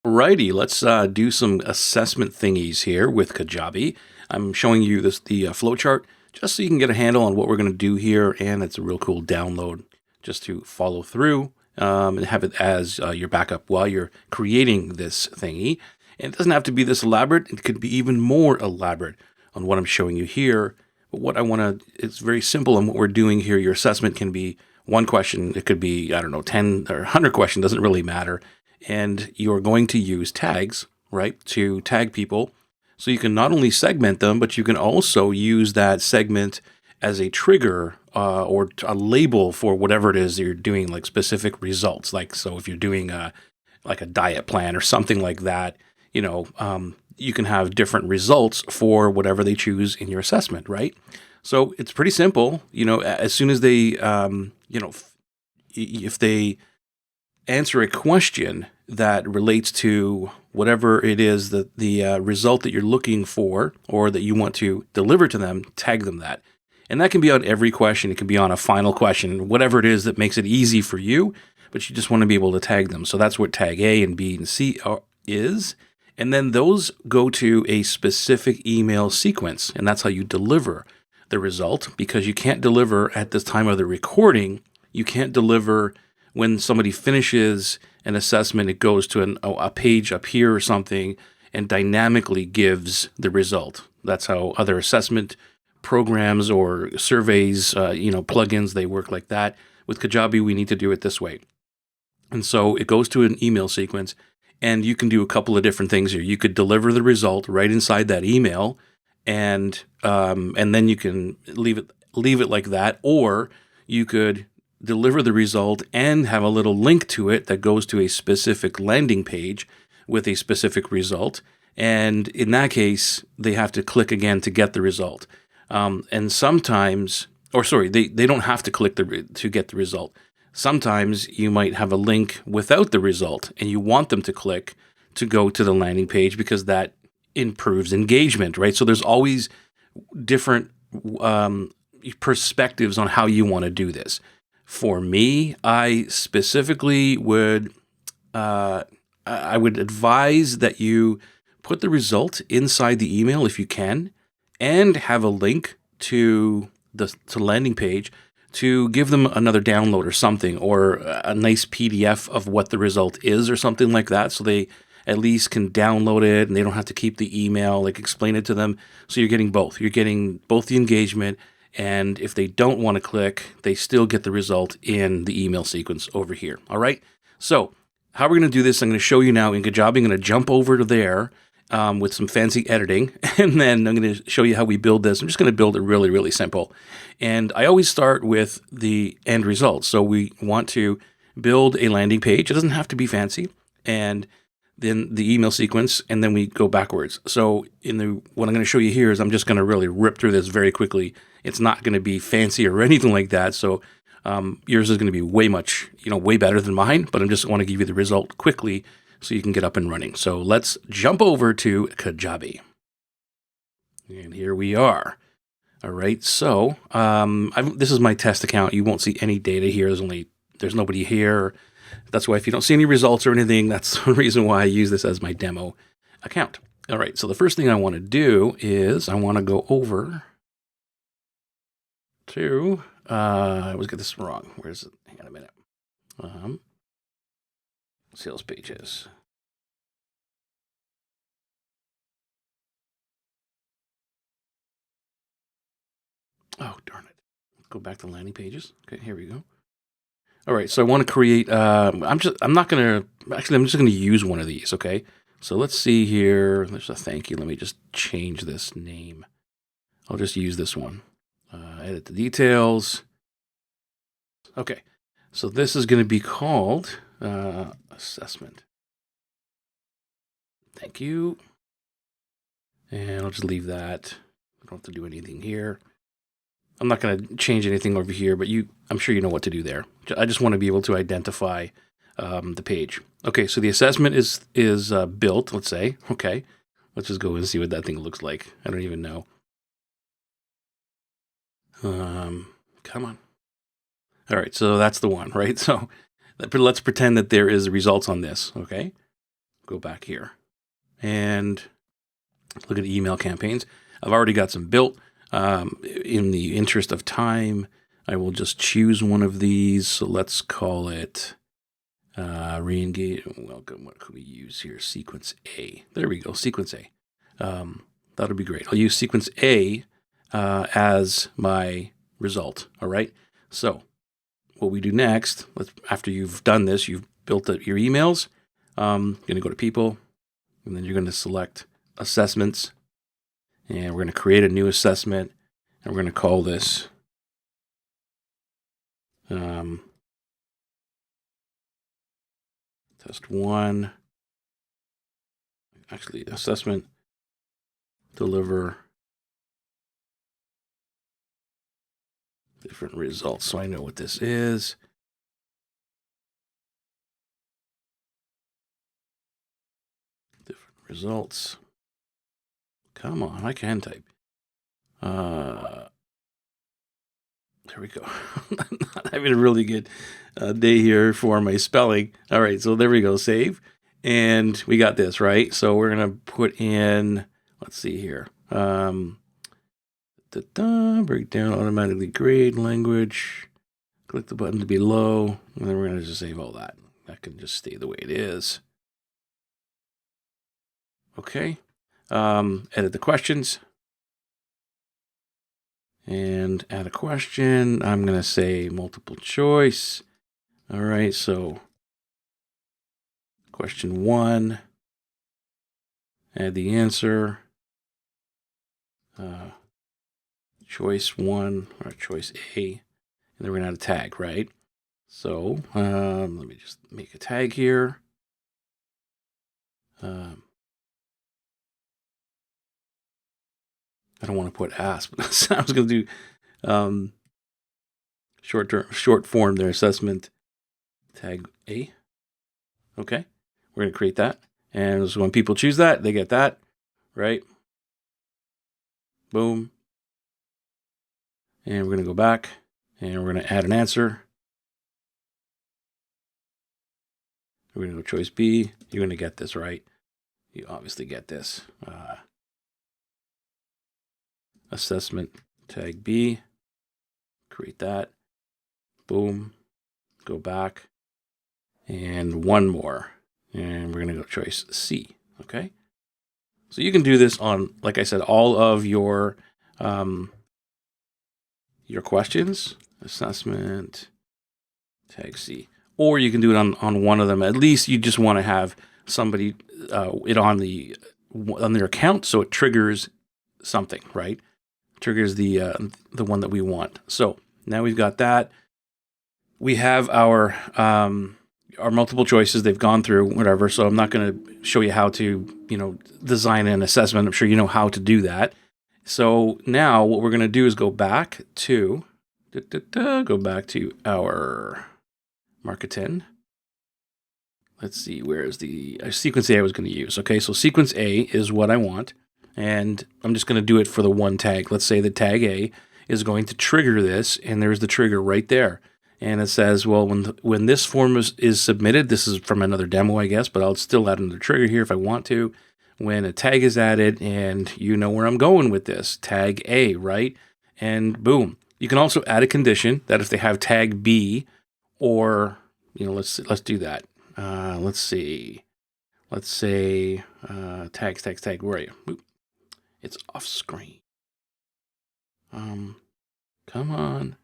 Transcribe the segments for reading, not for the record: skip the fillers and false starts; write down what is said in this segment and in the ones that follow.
Alrighty, let's do some assessment thingies here with Kajabi. I'm showing you the flowchart just so you can get a handle on what we're going to do here, and it's a real cool download just to follow through and have it as your backup while you're creating this thingy. And it doesn't have to be this elaborate; it could be even more elaborate on what I'm showing you here. But what I want to—it's very simple, and what we're doing here. Your assessment can be one question; it could be, I don't know, 10 or 100 questions. Doesn't really matter. And you're going to use tags, right, to tag people. So you can not only segment them, but you can also use that segment as a trigger or a label for whatever it is you're doing, like specific results. Like, so if you're doing like a diet plan or something like that, you can have different results for whatever they choose in your assessment, right? So it's pretty simple. As soon as they, if they answer a question that relates to whatever it is that the result that you're looking for or that you want to deliver to them, tag them that. And that can be on every question. It can be on a final question, whatever it is that makes it easy for you, but you just want to be able to tag them. So that's what tag A and B and C is. And then those go to a specific email sequence, and that's how you deliver the result, because you can't deliver at this time of the recording. You can't deliver when somebody finishes an assessment. It goes to a page up here or something and dynamically gives the result. That's how other assessment programs or surveys, plugins, they work like that. With Kajabi, we need to do it this way. And so it goes to an email sequence, and you can do a couple of different things here. You could deliver the result right inside that email, and then you can leave it like that, or you could deliver the result and have a little link to it that goes to a specific landing page with a specific result. And in that case, they have to click again to get the result. And sometimes, they don't have to click to get the result. Sometimes you might have a link without the result and you want them to click to go to the landing page because that improves engagement, right? So there's always different perspectives on how you want to do this. For me, I specifically would advise that you put the result inside the email if you can, and have a link to the landing page to give them another download or something, or a nice PDF of what the result is or something like that, so they at least can download it and they don't have to keep the email. Like, explain it to them. So you're getting both. You're getting both the engagement, and if they don't want to click, they still get the result in the email sequence over here. All right. So how we're going to do this, I'm going to show you now in Kajabi. I'm going to jump over to there with some fancy editing, and then I'm going to show you how we build this. I'm just going to build it really, really simple. And I always start with the end result. So we want to build a landing page. It doesn't have to be fancy. And then the email sequence, and then we go backwards. So what I'm going to show you here is I'm just going to really rip through this very quickly. It's not going to be fancy or anything like that. So yours is going to be way better than mine, but I just want to give you the result quickly so you can get up and running. So let's jump over to Kajabi. And here we are. All right. So this is my test account. You won't see any data here. There's nobody here. That's why if you don't see any results or anything, that's the reason why I use this as my demo account. All right, so the first thing I want to do is I want to go over to, I always get this wrong. Where is it? Hang on a minute. Sales pages. Oh, darn it. Let's go back to landing pages. Okay, here we go. All right, so I want to create, I'm just going to use one of these, okay? So let's see here. There's a thank you. Let me just change this name. I'll just use this one. Edit the details. Okay, so this is going to be called assessment. Thank you. And I'll just leave that. I don't have to do anything here. I'm not going to change anything over here, but I'm sure you know what to do there. I just want to be able to identify the page. Okay, so the assessment is built, let's say. Okay, let's just go and see what that thing looks like. I don't even know. Come on. All right, so that's the one, right? So let's pretend that there is results on this, okay? go back here and look at email campaigns. I've already got some built. In the interest of time, I will just choose one of these. So let's call it re-engage. Welcome. What could we use here? Sequence A. There we go. Sequence A. That'll be great. I'll use sequence A as my result. All right. So what we do next, after you've done this, you've built up your emails. You're going to go to people, and then you're going to select assessments, and we're going to create a new assessment, and we're going to call this test 1. Actually, assessment, deliver different results. So I know what this is. Different results. Come on, I can type. There we go. I'm not having a really good day here for my spelling. All right, so there we go. Save. And we got this, right? So we're going to put in, let's see here. Breakdown, automatically grade, language. Click the button to below. And then we're going to just save all that. That can just stay the way it is. Okay. Edit the questions. And add a question. I'm going to say multiple choice. All right, so question 1. Add the answer. Choice 1 or choice A. And then we're going to add a tag, right? So let me just make a tag here. I don't want to put ASP. I was going to do short form there, assessment tag A. Okay, we're going to create that. And so when people choose that, they get that, right? Boom. And we're going to go back and we're going to add an answer. We're going to go choice B. You're going to get this, right? You obviously get this. Assessment tag B. Create that. Boom. Go back. And one more. And we're going to go choice C. Okay. So you can do this on, like I said, all of your questions. Assessment tag C. Or you can do it on one of them. At least you just want to have somebody it on their account, so it triggers something, right? Triggers the one that we want. So now we've got that. We have our multiple choices. They've gone through whatever. So I'm not going to show you how to design an assessment. I'm sure you know how to do that. So now what we're going to do is go back to our marketing. Let's see, where is the sequence A I was going to use? Okay, so sequence A is what I want, and I'm just going to do it for the one tag. Let's say the tag A is going to trigger this, and there's the trigger right there. And it says, well, when this form is submitted, this is from another demo, I guess, but I'll still add another trigger here if I want to. When a tag is added, and you know where I'm going with this, tag A, right? And boom. You can also add a condition that if they have tag B, or let's do that. Let's see. Let's say tag. Where are you? Oop. It's off screen. Come on.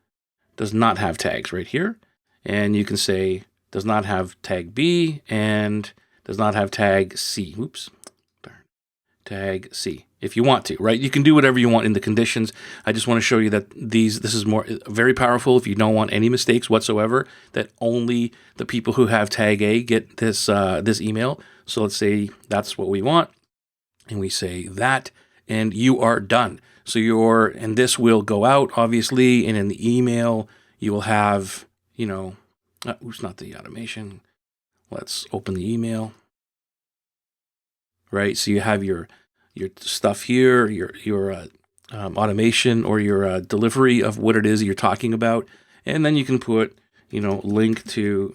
Does not have tags right here. And you can say does not have tag B and does not have tag C. Oops. Darn. Tag C. If you want to, right? You can do whatever you want in the conditions. I just want to show you that this is very powerful if you don't want any mistakes whatsoever, that only the people who have tag A get this email. So let's say that's what we want. And we say that, and you are done. So and this will go out, obviously, and in the email, you will have, oops, not the automation. Let's open the email. Right, so you have your stuff here, your automation or your delivery of what it is you're talking about, and then you can put, link to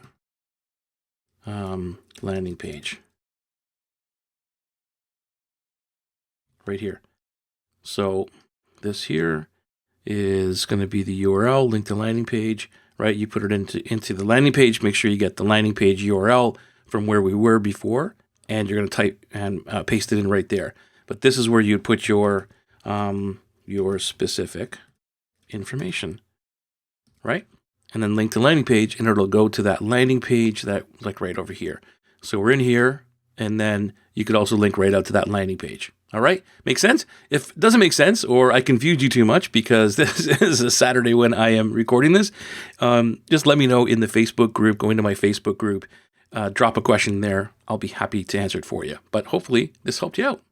landing page. right here. So this here is going to be the URL, link to landing page, right? You put it into the landing page, make sure you get the landing page URL from where we were before, and you're going to type and paste it in right there. But this is where you'd put your specific information, right? And then link to landing page, and it'll go to that landing page that like right over here. So we're in here, and then you could also link right out to that landing page. All right, makes sense? If it doesn't make sense, or I confused you too much because this is a Saturday when I am recording this, just let me know in the Facebook group. Go into my Facebook group, drop a question there. I'll be happy to answer it for you. But hopefully this helped you out.